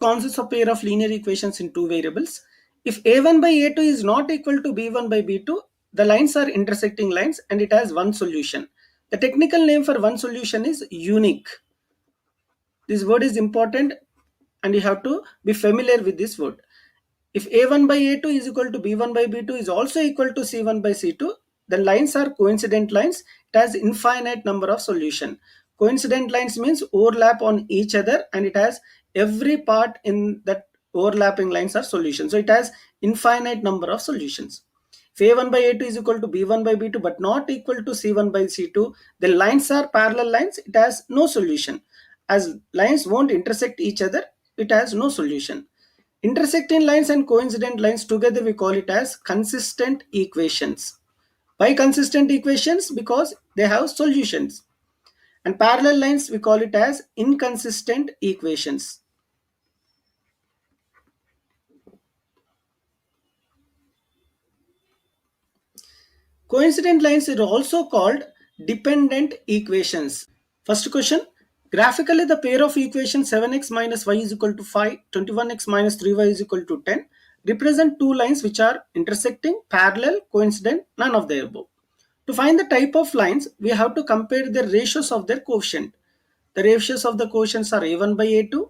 consists of pair of linear equations in two variables. If a1 by a2 is not equal to b1 by b2, the lines are intersecting lines and it has one solution. The technical name for one solution is unique. This word is important and you have to be familiar with this word. If a1 by a2 is equal to b1 by b2 is also equal to c1 by c2, then lines are coincident lines. It has infinite number of solution. Coincident lines means overlap on each other and it has every part in that overlapping lines are solutions. So it has infinite number of solutions. If a1 by a2 is equal to b1 by b2 but not equal to c1 by c2, then lines are parallel lines. It has no solution. As lines won't intersect each other, it has no solution. Intersecting lines and coincident lines together we call it as consistent equations. Why consistent equations? Because they have solutions. And parallel lines we call it as inconsistent equations. Coincident lines are also called dependent equations. First question. Graphically, the pair of equations 7x minus y is equal to 5, 21x minus 3y is equal to 10 represent two lines which are intersecting, parallel, coincident, none of the above. To find the type of lines, we have to compare the ratios of their quotient. The ratios of the quotients are a1 by a2,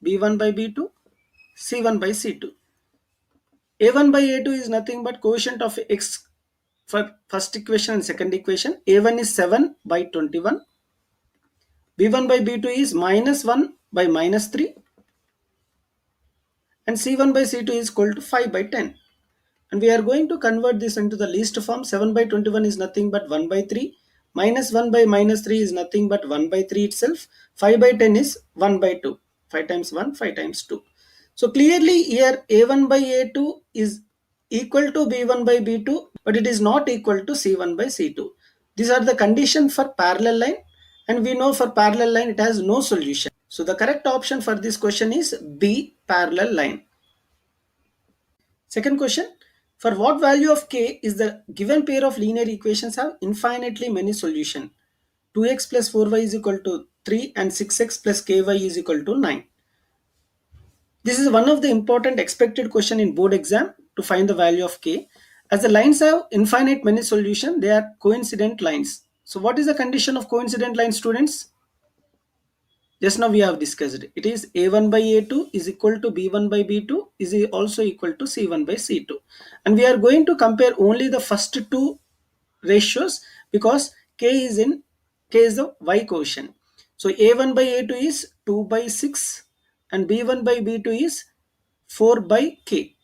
b1 by b2, c1 by c2. a1 by a2 is nothing but quotient of x for first equation and second equation. a1 is 7 by 21. b1 by b2 is minus 1 by minus 3. And c1 by c2 is equal to 5 by 10. And we are going to convert this into the least form. 7 by 21 is nothing but 1 by 3. Minus 1 by minus 3 is nothing but 1 by 3 itself. 5 by 10 is 1 by 2. 5 times 1, 5 times 2. So clearly here a1 by a2 is equal to b1 by b2, but it is not equal to c1 by c2. These are the conditions for parallel line, and we know for parallel line it has no solution. So the correct option for this question is B, parallel line. Second question, for what value of k is the given pair of linear equations have infinitely many solutions? 2x plus 4y is equal to 3 and 6x plus ky is equal to 9. This is one of the important expected question in board exam to find the value of k. As the lines have infinite many solutions, they are coincident lines. So what is the condition of coincident line, students? Just now we have discussed it. It is a1 by a2 is equal to b1 by b2 is also equal to c1 by c2. And we are going to compare only the first two ratios because k is the y quotient. So a1 by a2 is 2 by 6 and b1 by b2 is 4 by k.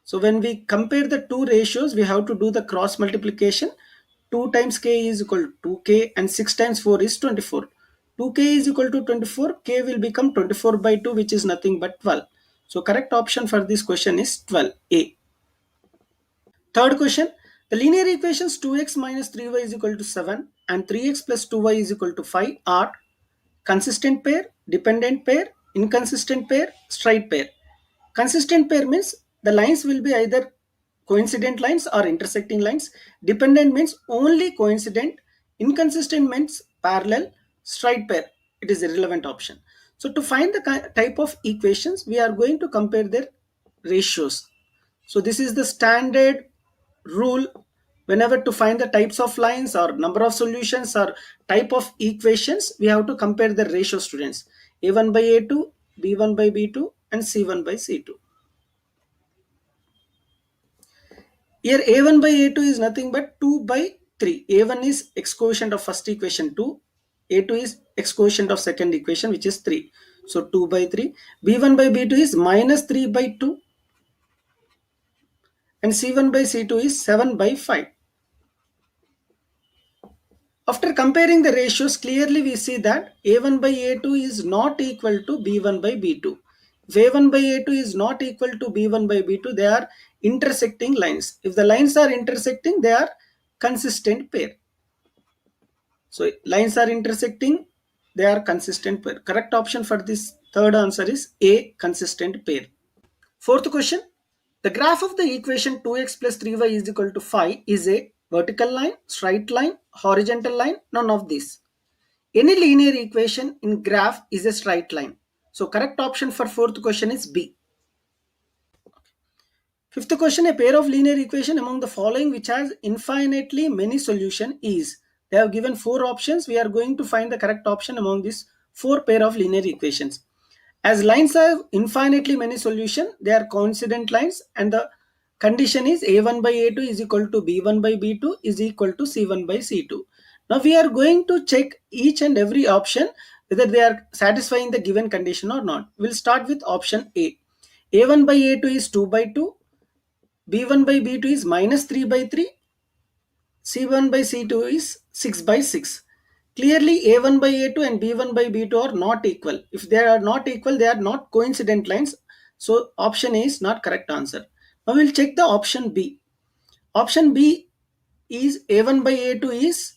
So when we compare the two ratios, we have to do the cross multiplication. 2 times k is equal to 2k and 6 times 4 is 24. 2k is equal to 24, k will become 24 by 2 which is nothing but 12. So correct option for this question is 12A. Third question, the linear equations 2x minus 3y is equal to 7 and 3x plus 2y is equal to 5 are consistent pair, dependent pair, inconsistent pair, straight pair. Consistent pair means the lines will be either coincident lines or intersecting lines. Dependent means only coincident. Inconsistent means parallel. Straight pair, it is a relevant option. So to find the type of equations, we are going to compare their ratios. So this is the standard rule whenever to find the types of lines or number of solutions or type of equations, we have to compare the ratio, students. a1 by a2, b1 by b2 and c1 by c2. Here a1 by a2 is nothing but 2 by 3. a1 is x quotient of first equation 2, a2 is x quotient of second equation which is 3. So 2 by 3. b1 by b2 is minus 3 by 2 and c1 by c2 is 7 by 5. After comparing the ratios, clearly we see that a1 by a2 is not equal to b1 by b2. If a1 by a2 is not equal to b1 by b2, they are intersecting lines. If the lines are intersecting, they are consistent pair. So lines are intersecting, they are consistent pair. Correct option for this third answer is A, consistent pair. Fourth question, the graph of the equation 2x plus 3y is equal to 5 is a vertical line, straight line, horizontal line, none of these. Any linear equation in graph is a straight line. So correct option for fourth question is B. Fifth question, a pair of linear equation among the following which has infinitely many solution is. They have given four options. We are going to find the correct option among these four pair of linear equations. As lines have infinitely many solution, they are coincident lines and the condition is a1 by a2 is equal to b1 by b2 is equal to c1 by c2. Now we are going to check each and every option whether they are satisfying the given condition or not. We'll start with option A. a1 by a2 is 2 by 2, b1 by b2 is minus 3 by 3, c1 by c2 is 6 by 6. Clearly a1 by a2 and b1 by b2 are not equal. If they are not equal, they are not coincident lines. So option A is not correct answer. Now we'll check the option B. Option B is a1 by a2 is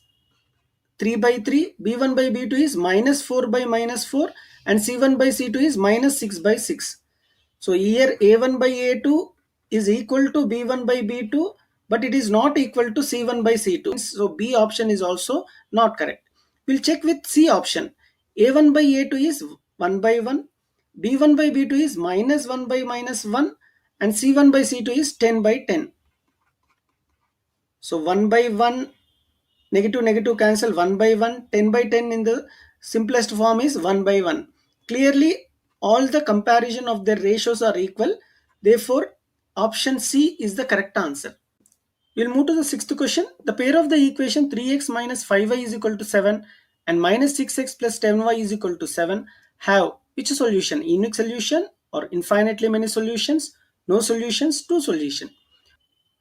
3 by 3, b1 by b2 is minus 4 by minus 4 and c1 by c2 is minus 6 by 6. So here a1 by a2 is equal to b1 by b2, but it is not equal to c1 by c2. So B option is also not correct. We'll check with C option. a1 by a2 is 1 by 1, b1 by b2 is minus 1 by minus 1 and c1 by c2 is 10 by 10. So 1 by 1, negative negative cancel, 1 by 1, 10 by 10 in the simplest form is 1 by 1. Clearly all the comparison of their ratios are equal. Therefore option C is the correct answer. We'll move to the sixth question. The pair of the equation 3x minus 5y is equal to 7 and minus 6x plus 10y is equal to 7 have which solution? Unique solution or infinitely many solutions? No solutions, two solution.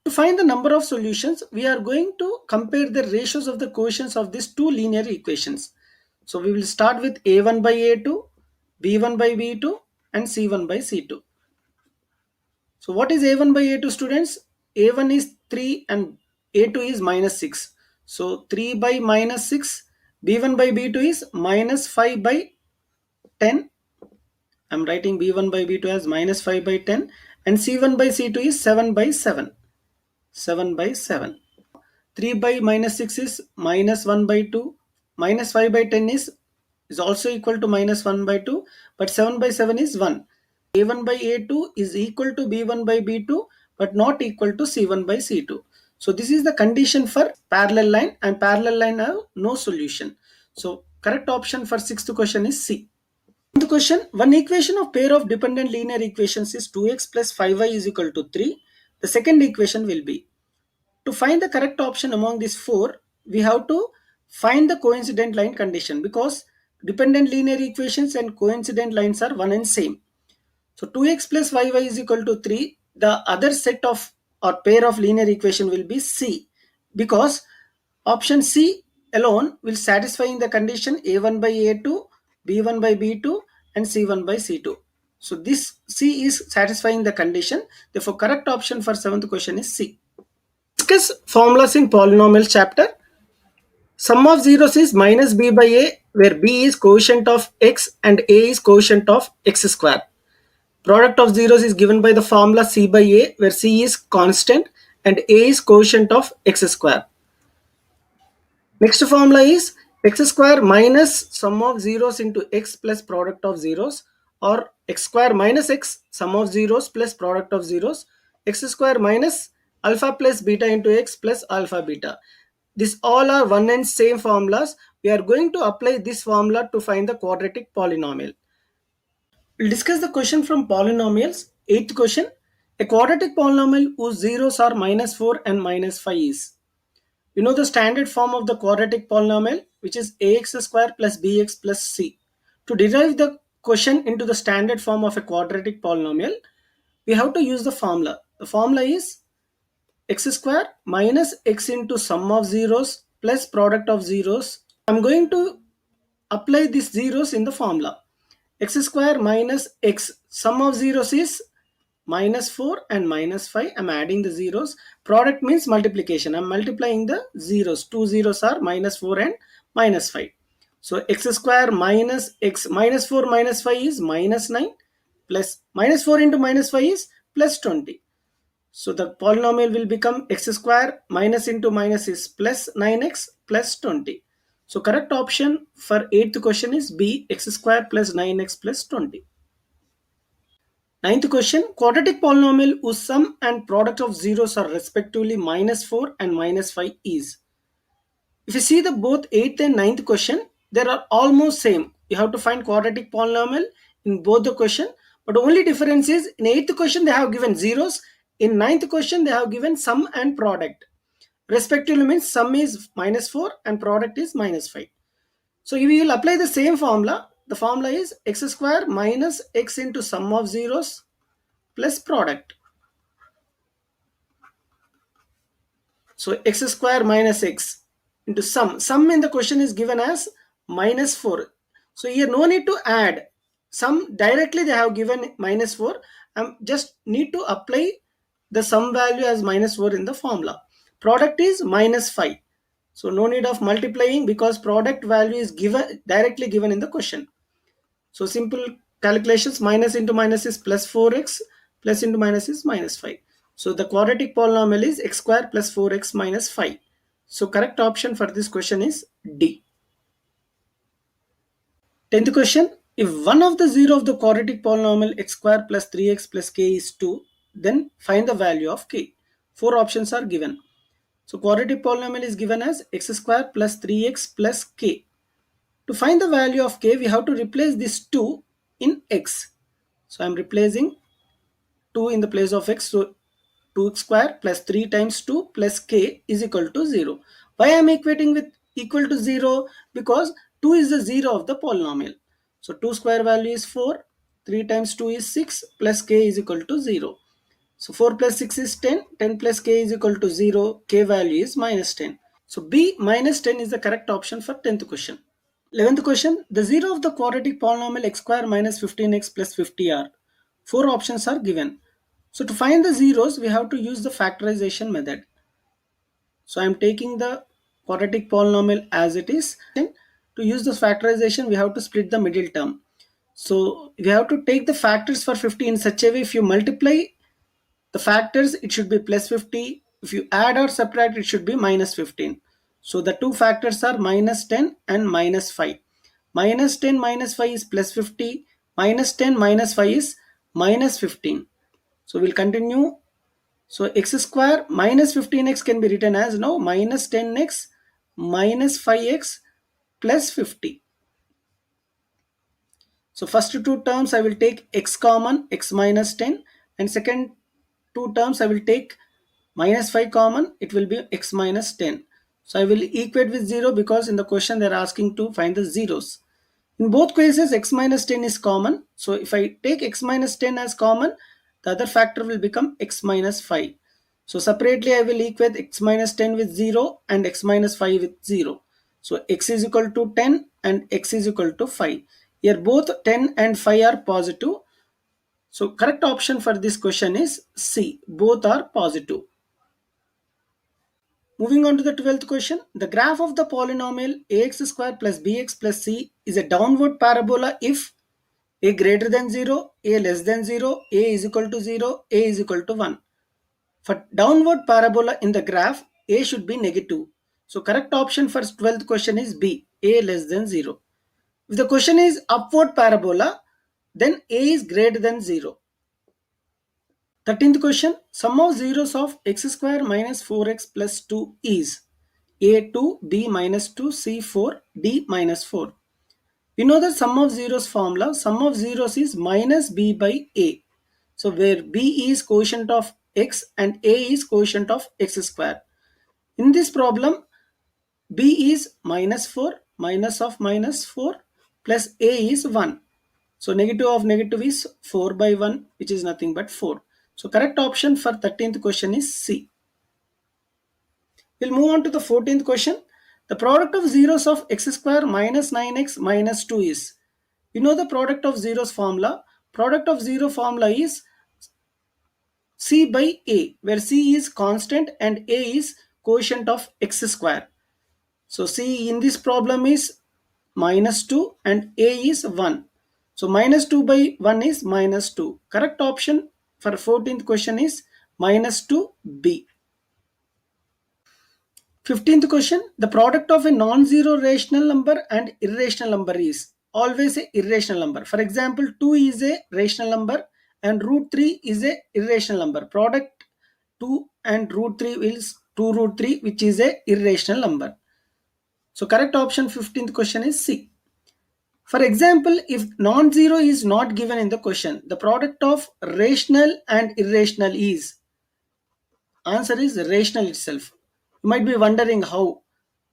To find the number of solutions, we are going to compare the ratios of the quotients of these two linear equations. So we will start with a1 by a2, b1 by b2 and c1 by c2. So what is a1 by a2 students? A1 is 3 and a2 is minus 6. So 3 by minus 6, b1 by b2 is minus 5 by 10. I'm writing b1 by b2 as minus 5 by 10 and c1 by c2 is 7 by 7. 7 by 7. 3 by minus 6 is minus 1 by 2. Minus 5 by 10 is also equal to minus 1 by 2. But 7 by 7 is 1. A1 by A2 is equal to B1 by B2 but not equal to C1 by C2. So this is the condition for parallel line and parallel line have no solution. So correct option for sixth question is C. The question, one equation of pair of dependent linear equations is 2x plus 5y is equal to 3. The second equation will be, to find the correct option among these four, we have to find the coincident line condition because dependent linear equations and coincident lines are one and same. So 2x plus 5y is equal to 3. The other set of or pair of linear equation will be C because option C alone will satisfy in the condition a1 by a2, b1 by b2 and c1 by c2. So this C is satisfying the condition. Therefore correct option for seventh question is C. Discuss formulas in polynomial chapter. Sum of zeros is minus b by a where b is quotient of x and a is quotient of x square. Product of zeros is given by the formula c by a where c is constant and a is quotient of x square. Next formula is x square minus sum of zeros into x plus product of zeros or x square minus x sum of zeros plus product of zeros, x square minus alpha plus beta into x plus alpha beta. These all are one and same formulas. We are going to apply this formula to find the quadratic polynomial. We'll discuss the question from polynomials. Eighth question. A quadratic polynomial whose zeros are minus 4 and minus 5 is. You know the standard form of the quadratic polynomial, which is ax square plus bx plus c. To derive the question into the standard form of a quadratic polynomial, we have to use the formula. The formula is x square minus x into sum of zeros plus product of zeros. I'm going to apply these zeros in the formula. X square minus x, sum of zeros is minus 4 and minus 5. I'm adding the zeros. Product means multiplication. I'm multiplying the zeros. Two zeros are minus 4 and minus 5. So x square minus x, minus 4 minus 5 is minus 9 plus minus 4 into minus 5 is plus 20. So the polynomial will become x square minus into minus is plus 9x plus 20. So correct option for eighth question is B, x square plus 9x plus 20. Ninth question, quadratic polynomial whose sum and product of zeros are respectively -4 and -5 is. If you see the both 8th and ninth question, they are almost same. You have to find quadratic polynomial in both the question, but only difference is in 8th question they have given zeros, in ninth question they have given sum and product. Respectively means sum is -4 and product is -5. So if we will apply the same formula, the formula is x square minus x into sum of zeros plus product. So x square minus x into sum. Sum in the question is given as -4. So here no need to add. Sum directly they have given -4. Just need to apply the sum value as -4 in the formula. Product is -5. So no need of multiplying because product value is given directly given in the question. So simple calculations, minus into minus is plus 4x, plus into minus is -5. So the quadratic polynomial is x square plus 4x minus 5. So correct option for this question is D. 10th question, if one of the zero of the quadratic polynomial x square plus 3x plus k is 2, then find the value of k. Four options are given. So quadratic polynomial is given as x square plus 3x plus k. To find the value of k, we have to replace this 2 in x. So I am replacing 2 in the place of x. So 2 square plus 3 times 2 plus k is equal to 0. Why I am equating with equal to 0? Because 2 is the 0 of the polynomial. So 2 square value is 4. 3 times 2 is 6 plus k is equal to 0. So 4 plus 6 is 10. 10 plus k is equal to 0. K value is -10. So B -10 is the correct option for 10th question. 11th question, the zero of the quadratic polynomial x square minus 15x plus 50r. Four options are given. So to find the zeros, we have to use the factorization method. So I am taking the quadratic polynomial as it is. To use this factorization, we have to split the middle term. So we have to take the factors for 50 in such a way, if you multiply the factors, it should be plus 50. If you add or subtract, it should be -15. So the two factors are -10 and -5. -10 minus 5 is plus 50. -10 minus 5 is -15. So we'll continue. So x square minus 15x can be written as now -10x minus 5x plus 50. So first two terms I will take x common, x minus 10, and second two terms I will take minus 5 common, it will be x minus 10. So I will equate with 0 because in the question they are asking to find the zeros. In both cases x minus 10 is common. So if I take x minus 10 as common, the other factor will become x minus 5. So separately I will equate x minus 10 with 0 and x minus 5 with 0. So x is equal to 10 and x is equal to 5. Here both 10 and 5 are positive. So correct option for this question is C. Both are positive. Moving on to the 12th question. The graph of the polynomial ax square plus bx plus c is a downward parabola if a greater than 0, a less than 0, a is equal to 0, a is equal to 1. For downward parabola in the graph, a should be negative. So correct option for 12th question is B, a less than 0. If the question is upward parabola, then a is greater than 0. 13th question, sum of zeros of x square minus 4x plus 2 is a2, b minus 2, c4, d minus 4. We know the sum of zeros formula. Sum of zeros is minus b by a. So where b is quotient of x and a is quotient of x square. In this problem, b is -4, minus of -4 plus a is 1. So negative of negative is 4 by 1, which is nothing but 4. So correct option for 13th question is C. We'll move on to the 14th question. The product of zeros of x square minus 9x minus 2 is. You know the product of zeros formula. Product of zero formula is C by A, where C is constant and A is quotient of x square. So C in this problem is -2 and A is 1. So -2 by 1 is -2. Correct option for 14th question is -2B. 15th question, the product of a non-zero rational number and irrational number is always a irrational number. For example, 2 is a rational number and root 3 is a irrational number. Product 2 and root 3 is 2 root 3, which is a irrational number. So correct option 15th question is C. For example, if non-zero is not given in the question, the product of rational and irrational is, answer is rational itself. You might be wondering how.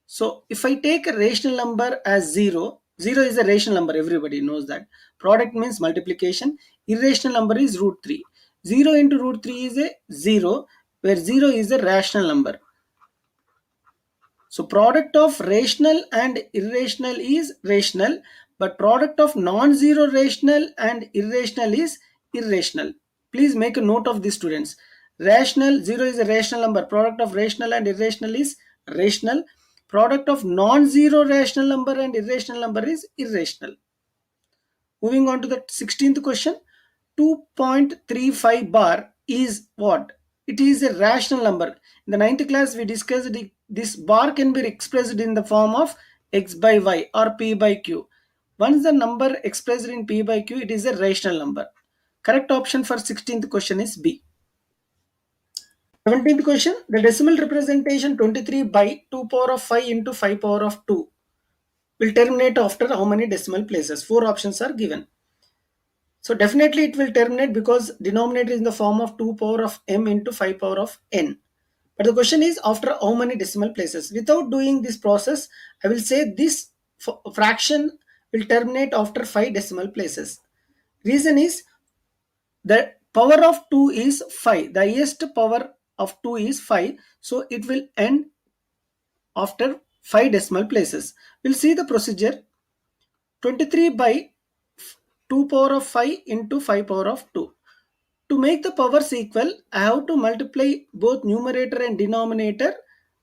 So if I take a rational number as 0, 0 is a rational number, everybody knows that. Product means multiplication, irrational number is root 3. 0 into root 3 is a 0, where 0 is a rational number. So product of rational and irrational is rational, but product of non-zero rational and irrational is irrational. Please make a note of this, students. Rational, 0 is a rational number. Product of rational and irrational is rational. Product of non-zero rational number and irrational number is irrational. Moving on to the 16th question. 2.35 bar is what? It is a rational number. In the ninth class, we discussed this bar can be expressed in the form of x by y or p by q. Once the number expressed in p by q, it is a rational number. Correct option for 16th question is B. 17th question. The decimal representation 23 by 2 power of 5 into 5 power of 2 will terminate after how many decimal places? Four options are given. So definitely it will terminate because denominator is in the form of 2 power of m into 5 power of n. But the question is after how many decimal places? Without doing this process, I will say this fraction will terminate after 5 decimal places. Reason is the power of 2 is 5. The highest power of 2 is 5. So it will end after 5 decimal places. We'll see the procedure. 23 by 2 power of 5 into 5 power of 2. To make the powers equal, I have to multiply both numerator and denominator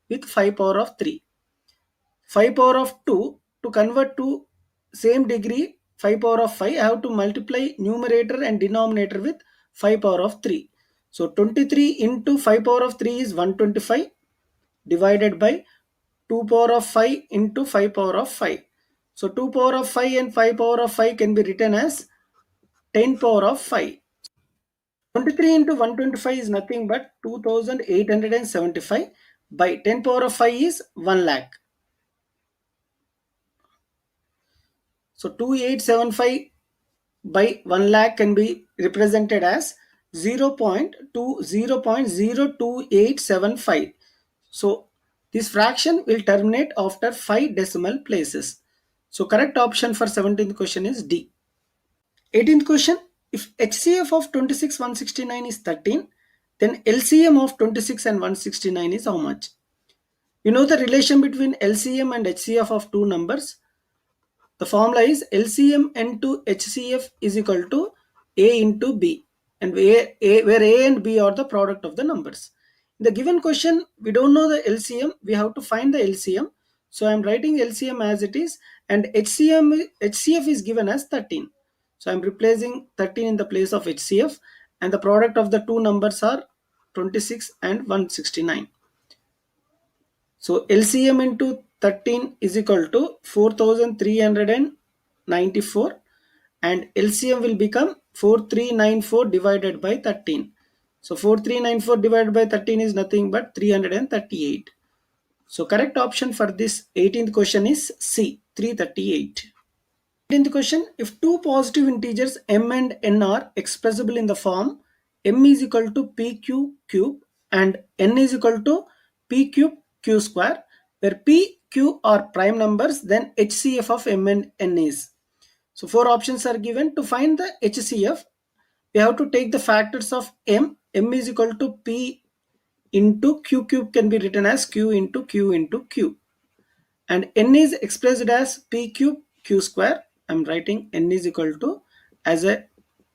with 5 power of 3. 5 power of 2 to convert to same degree 5 power of 5, I have to multiply numerator and denominator with 5 power of 3. So 23 into 5 power of 3 is 125 divided by 2 power of 5 into 5 power of 5. So 2 power of 5 and 5 power of 5 can be written as 10 power of 5. 23 into 125 is nothing but 2875 by 10 power of 5 is 1 lakh. So 2875 by 1 lakh can be represented as 0.02875. So this fraction will terminate after 5 decimal places. So correct option for 17th question is D. 18th question. If HCF of 26 169 is 13, then LCM of 26 and 169 is how much? You know the relation between LCM and HCF of two numbers? The formula is LCM into HCF is equal to A into B, and where A and B are the product of the numbers. In the given question, we don't know the LCM, we have to find the LCM. So I am writing LCM as it is, and HCF is given as 13. So I am replacing 13 in the place of HCF, and the product of the two numbers are 26 and 169. So LCM into 13 is equal to 4394, and LCM will become 4394 divided by 13. So 4394 divided by 13 is nothing but 338. So correct option for this 18th question is C, 338. 18th question, if two positive integers m and n are expressible in the form m is equal to pq cube and n is equal to p cube q square, where p, q are prime numbers, then HCF of m and n is. So four options are given. To find the HCF, we have to take the factors of m. M is equal to p into q cube can be written as q into q into q. And n is expressed as p cube q square. I'm writing n is equal to as a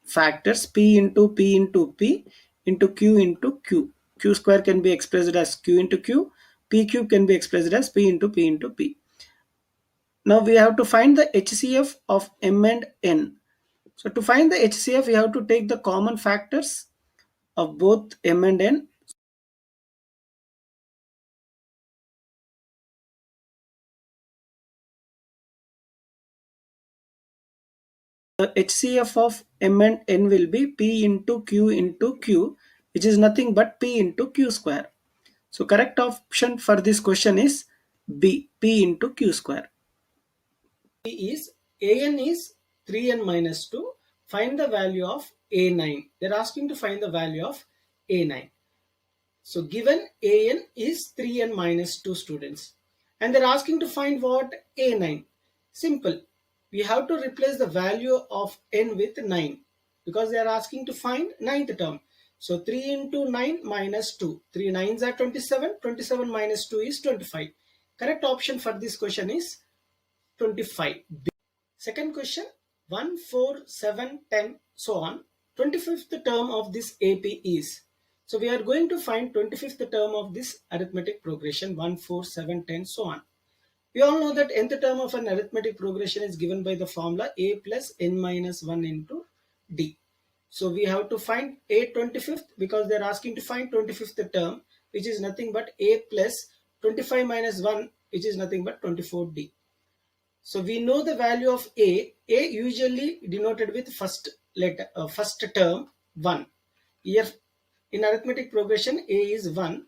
factors p into p into p into q into q. Q square can be expressed as q into q. P cube can be expressed as p into p into p. Now we have to find the HCF of m and n. So to find the HCF, we have to take the common factors of both m and n. The HCF of M and N will be P into Q, which is nothing but P into Q square. So correct option for this question is B, P into Q square. P is AN is 3n minus 2. Find the value of A9. They're asking to find the value of A9. So given AN is 3n minus 2 students. And they're asking to find what? A9. Simple. We have to replace the value of n with 9 because they are asking to find ninth term. So 3 into 9 minus 2. 3 nines are 27. 27 minus 2 is 25. Correct option for this question is 25. Second question, 1, 4, 7, 10, so on. 25th term of this AP is. So we are going to find 25th term of this arithmetic progression 1, 4, 7, 10, so on. We all know that nth term of an arithmetic progression is given by the formula a plus n minus 1 into d. So we have to find a 25th because they are asking to find 25th term, which is nothing but a plus 25 minus 1, which is nothing but 24d. So we know the value of A. A usually denoted with first term 1. Here in arithmetic progression A is 1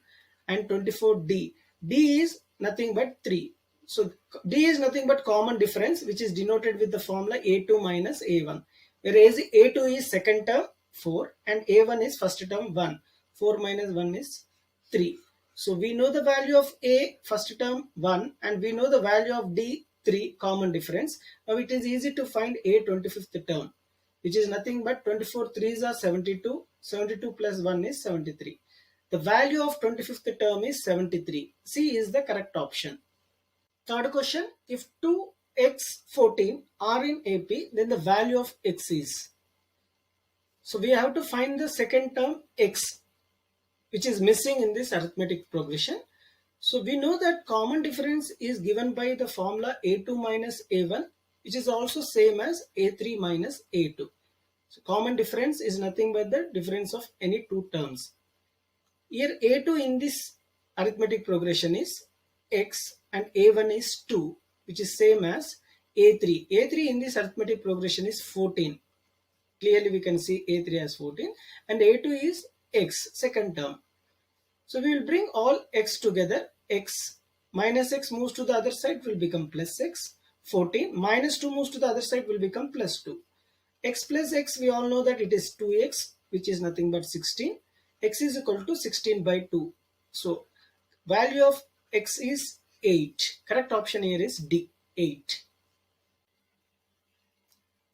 and 24D. D is nothing but 3. So D is nothing but common difference, which is denoted with the formula A2 minus A1. Whereas A2 is second term 4 and A1 is first term 1. 4 minus 1 is 3. So we know the value of A first term 1 and we know the value of D 3, common difference. Now it is easy to find A 25th term, which is nothing but 24 3s are 72. 72 plus 1 is 73. The value of 25th term is 73. C is the correct option. Third question, if 2x14 are in AP, then the value of x is. So we have to find the second term x, which is missing in this arithmetic progression. So we know that common difference is given by the formula A2 minus A1, which is also same as A3 minus A2. So common difference is nothing but the difference of any two terms. Here A2 in this arithmetic progression is x and A1 is 2, which is same as A3. A3 in this arithmetic progression is 14. Clearly we can see A3 as 14 and A2 is x, second term. So we will bring all x together. X minus x moves to the other side will become plus x. 14 minus 2 moves to the other side will become plus 2. X plus x, we all know that it is 2x, which is nothing but 16. X is equal to 16 by 2. So value of x is 8. Correct option here is D, 8.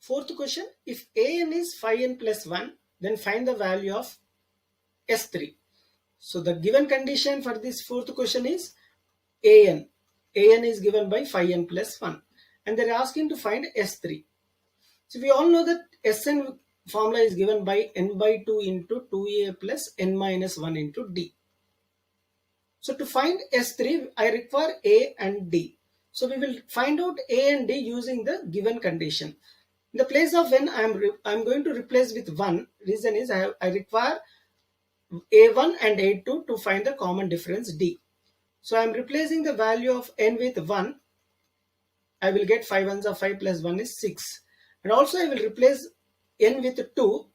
Fourth question, if an is 5n plus 1, then find the value of S3. So the given condition for this fourth question is an. An is given by 5n plus 1 and they are asking to find S3. So we all know that Sn formula is given by n by 2 into 2a plus n minus 1 into d. So to find S3, I require A and D. So we will find out A and D using the given condition. In the place of n, I'm going to replace with 1. Reason is I require A1 and A2 to find the common difference D. So I am replacing the value of n with 1. I will get 5 ones are 5 plus 1 is 6. And also I will replace n with 2.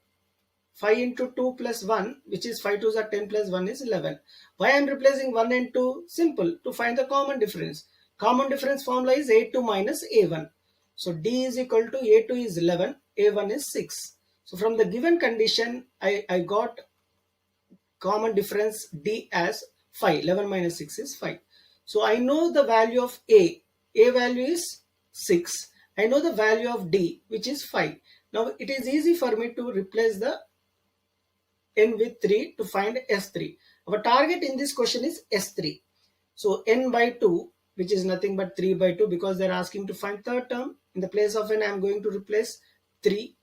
5 into 2 plus 1, which is 5 2s are 10 plus 1 is 11. Why I am replacing 1 and 2? Simple, to find the common difference. Common difference formula is A2 minus A1. So D is equal to A2 is 11, A1 is 6. So from the given condition, I got common difference D as 5. 11 minus 6 is 5. So I know the value of A. A value is 6. I know the value of D, which is 5. Now it is easy for me to replace the n with 3 to find S3. Our target in this question is S3. So n by 2, which is nothing but 3 by 2, because they're asking to find third term. In the place of n, I'm going to replace 3.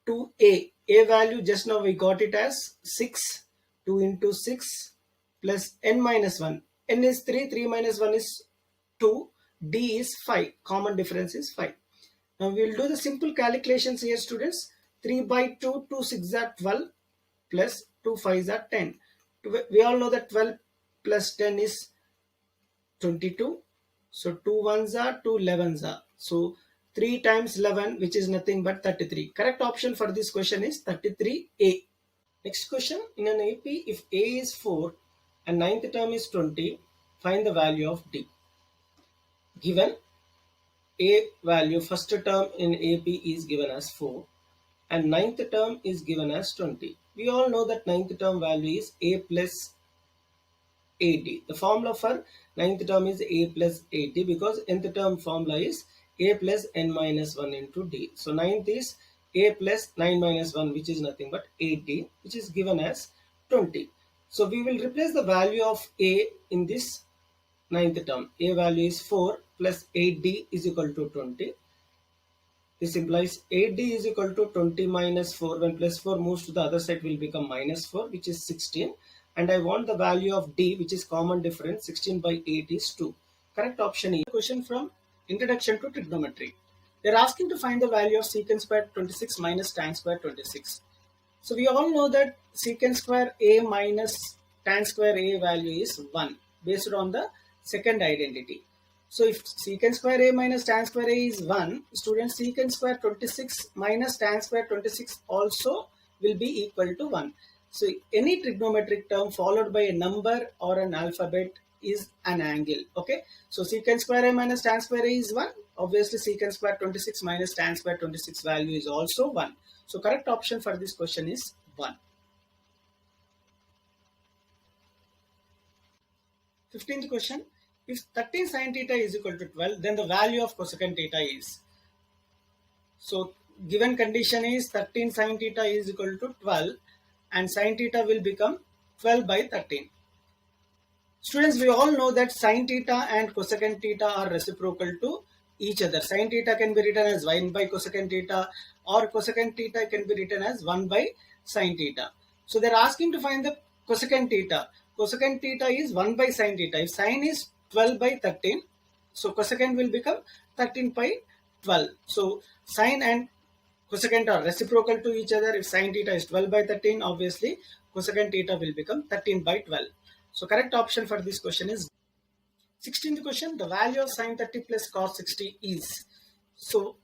2a. A value just now we got it as 6. 2 into 6 plus n minus 1. N is 3. 3 minus 1 is 2. D is 5. Common difference is 5. Now we will do the simple calculations here, students. 3 by 2, 2 6 are 12 plus 2 5s are 10. We all know that 12 plus 10 is 22. So 2 1s are 2 11s are. So 3 times 11, which is nothing but 33. Correct option for this question is 33A. Next question, in an AP, if A is 4 and ninth term is 20, find the value of D. Given A value, first term in AP is given as 4 and ninth term is given as 20. We all know that ninth term value is A plus AD. The formula for ninth term is A plus AD because nth term formula is A plus n minus 1 into D. So ninth is A plus 9 minus 1, which is nothing but 8D, which is given as 20. So we will replace the value of A in this ninth term. A value is 4 plus 8D is equal to 20. This implies 8D is equal to 20 minus 4. When plus 4 moves to the other side will become minus 4, which is 16. And I want the value of D, which is common difference. 16 by 8 is 2. Correct option is question from Introduction to Trigonometry. They are asking to find the value of secant square 26 minus tan square 26. So we all know that secant square A minus tan square A value is 1 based on the second identity. So if secant square A minus tan square A is 1, students, secant square 26 minus tan square 26 also will be equal to 1. So any trigonometric term followed by a number or an alphabet is an angle. Okay. So secant square A minus tan square A is 1. Obviously secant square 26 minus tan square 26 value is also 1. So correct option for this question is 1. 15th question. If 13 sin theta is equal to 12, then the value of cosecant theta is. So given condition is 13 sin theta is equal to 12 and sin theta will become 12 by 13. Students, we all know that sin theta and cosecant theta are reciprocal to each other. Sin theta can be written as 1 by cosecant theta or cosecant theta can be written as 1 by sin theta. So they're asking to find the cosecant theta. Cosecant theta is 1 by sin theta. If sin is 12 by 13, so cosecant will become 13 by 12. So sin and cosecant are reciprocal to each other. If sin theta is 12 by 13, obviously cosecant theta will become 13 by 12. So correct option for this question is 16th question. The value of sin 30 plus cos 60 is. So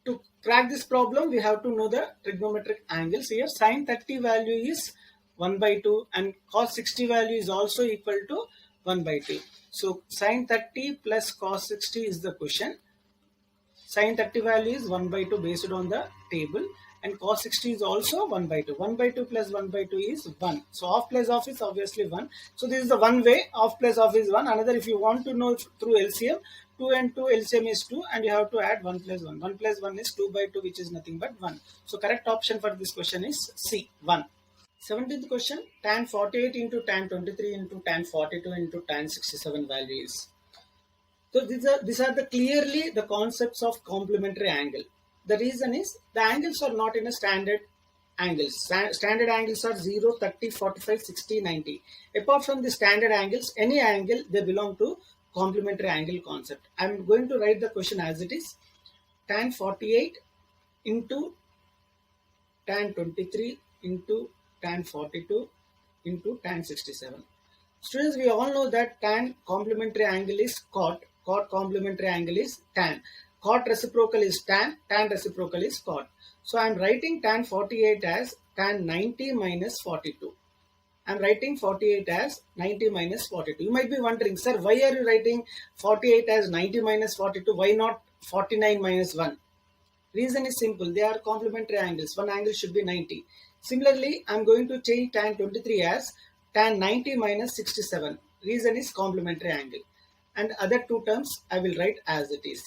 to crack this problem, we have to know the trigonometric angles. Here sin 30 value is 1 by 2 and cos 60 value is also equal to 1 by 2. So sin 30 plus cos 60 is the question. Sin 30 value is 1 by 2 based on the table and cos 60 is also 1 by 2. 1 by 2 plus 1 by 2 is 1. So off plus off is obviously 1. So this is the one way. Off plus off is 1. Another, if you want to know through LCM, 2 and 2 LCM is 2 and you have to add 1 plus 1. 1 plus 1 is 2 by 2, which is nothing but 1. So correct option for this question is C, 1. 17th question, tan 48 into tan 23 into tan 42 into tan 67 values. So these are the clearly the concepts of complementary angle. The reason is the angles are not in a standard angles. Standard angles are 0, 30, 45, 60, 90. Apart from the standard angles, any angle, they belong to complementary angle concept. I am going to write the question as it is. Tan 48 into tan 23 into tan 42 into tan 67. Students, we all know that tan complementary angle is cot. Cot complementary angle is tan. Cot reciprocal is tan. Tan reciprocal is cot. So I am writing tan 48 as tan 90 minus 42. I am writing 48 as 90 minus 42. You might be wondering, sir, why are you writing 48 as 90 minus 42? Why not 49 minus 1? Reason is simple. They are complementary angles. One angle should be 90. Similarly, I am going to change tan 23 as tan 90 minus 67. Reason is complementary angle. And other two terms I will write as it is.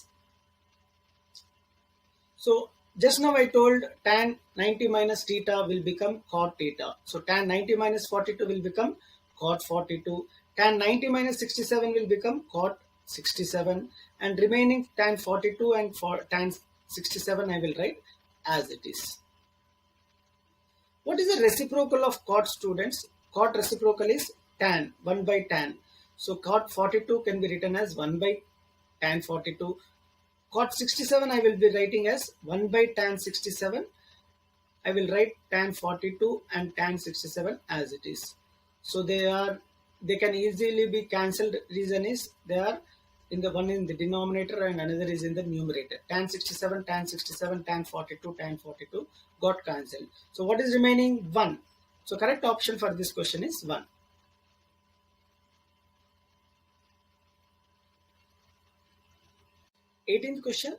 So just now I told tan 90 minus theta will become cot theta. So tan 90 minus 42 will become cot 42. Tan 90 minus 67 will become cot 67. And remaining tan 42 and tan 67 I will write as it is. What is the reciprocal of cot, students? Cot reciprocal is tan, 1 by tan. So cot 42 can be written as 1 by tan 42. Cot 67 I will be writing as 1 by tan 67. I will write tan 42 and tan 67 as it is. So they can easily be cancelled. Reason is they are in the one in the denominator and another is in the numerator. Tan 67, tan 67, tan 42, tan 42 got cancelled. So what is remaining? 1. So correct option for this question is 1. 18th question.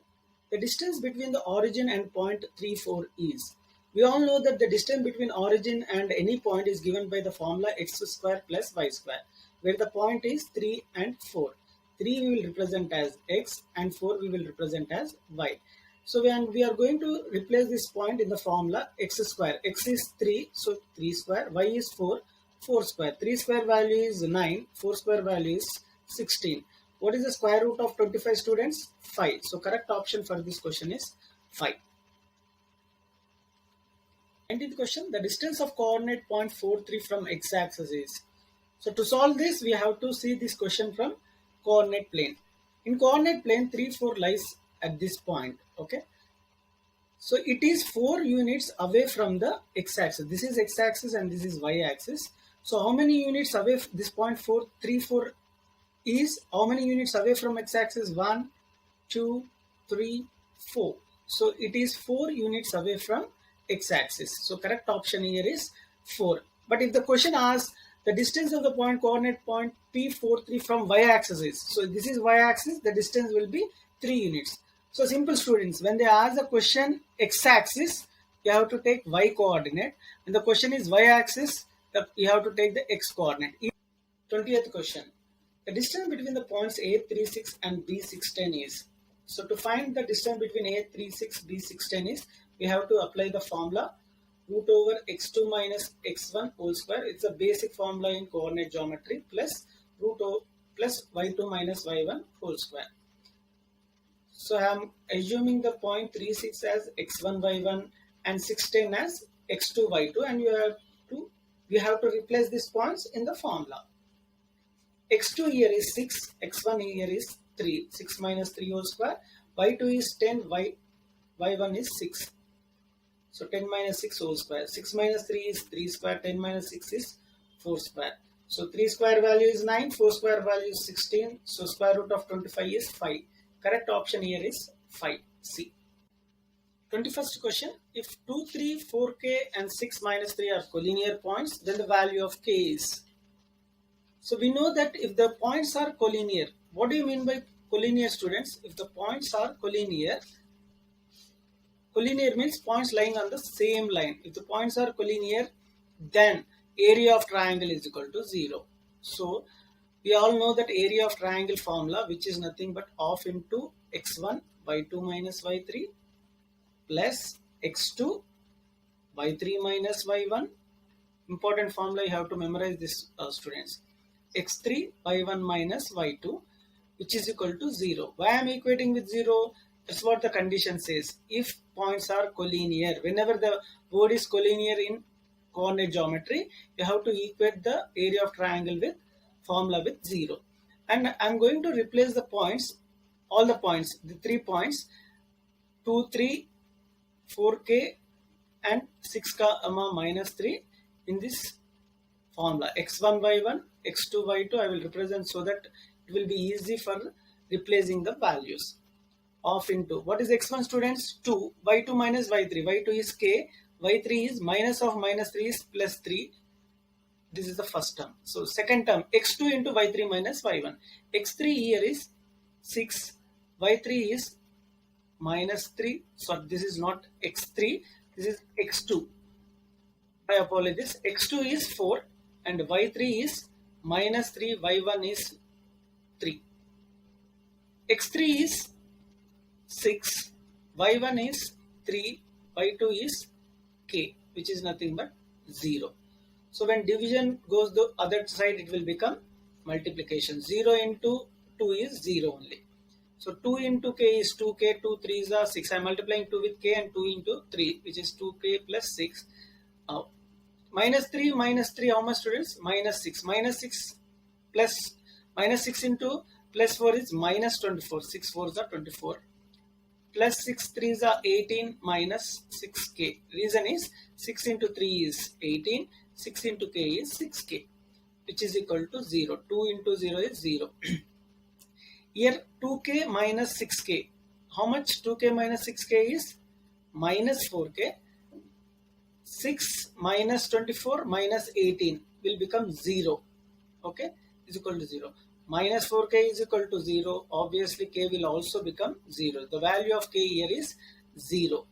The distance between the origin and point 34 is. We all know that the distance between origin and any point is given by the formula x square plus y square, where the point is 3 and 4. 3 we will represent as x and 4 we will represent as y. So when we are going to replace this point in the formula x square, x is 3, so 3 square, y is 4, 4 square, 3 square value is 9, 4 square value is 16. What is the square root of 25 students? 5. So correct option for this question is 5. 19th question. The distance of coordinate point 43 from x-axis is. So to solve this, we have to see this question from coordinate plane. In coordinate plane, 3, 4 lies at this point. Okay. So it is 4 units away from the x-axis. This is x-axis and this is y-axis. So how many units away from this point 4, 3, 4 is how many units away from x-axis? 1, 2, 3, 4. So it is 4 units away from x-axis. So correct option here is 4. But if the question asks the distance of the point coordinate point P43 from y-axis is, so this is y-axis, the distance will be 3 units. So simple students, when they ask the question x-axis, you have to take y coordinate. When the question is y-axis, you have to take the x coordinate. 20th question. The distance between the points A36 and B16 is. So to find the distance between A36 B16 is, we have to apply the formula root over x2 minus x1 whole square. It's a basic formula in coordinate geometry, plus root over plus y2 minus y1 whole square. So I am assuming the point 36 as x1 y1 and 16 as x2 y2, and we have to replace these points in the formula. x2 here is 6, x1 here is 3, 6 minus 3 whole square, y2 is 10, y1 is 6. So 10 minus 6 whole square, 6 minus 3 is 3 square, 10 minus 6 is 4 square. So 3 square value is 9, 4 square value is 16, so square root of 25 is 5. Correct option here is 5, C. 21st question. If 2, 3, 4k and 6 minus 3 are collinear points, then the value of k is. So we know that if the points are collinear, what do you mean by collinear, students? If the points are collinear, collinear means points lying on the same line. If the points are collinear, then area of triangle is equal to 0. So we all know that area of triangle formula, which is nothing but half into x1 y2 minus y3 plus x2 y3 minus y1. Important formula, you have to memorize this, students. x3 y1 minus y2, which is equal to 0. Why I am equating with 0? That's what the condition says. If points are collinear, whenever the word is collinear in coordinate geometry, you have to equate the area of triangle with formula with 0. And I'm going to replace the points, all the points, the 3 points, 2, 3, 4k and 6 comma minus 3 in this formula. x1 y1, x2 y2 I will represent so that it will be easy for replacing the values. Off into, what is x1, students? 2, y2 minus y3, y2 is k, y3 is minus of minus 3 is plus 3. This is the first term. So second term, x2 into y3 minus y1. x3 here is 6, y3 is minus 3. So this is not x3, this is x2. I apologize. x2 is 4 and y3 is minus 3, y1 is 3. x3 is 6, y1 is 3, y2 is k, which is nothing but 0. So when division goes the other side, it will become multiplication. 0 into 2 is 0 only. So 2 into k is 2k, 2 3s are 6. I am multiplying 2 with k and 2 into 3, which is 2k plus 6. Minus 3, how much, students? Minus 6. Minus 6 plus minus 6 into plus 4 is minus 24. 6 4s are 24. Plus 6 3s are 18 minus 6k. Reason is 6 into 3 is 18. 6 into k is 6k, which is equal to 0. 2 into 0 is 0. Here 2k minus 6k. How much 2k minus 6k is? Minus 4k. 6 minus 24 minus 18 will become 0. Okay, is equal to 0. Minus 4k is equal to 0. Obviously k will also become 0. The value of k here is 0.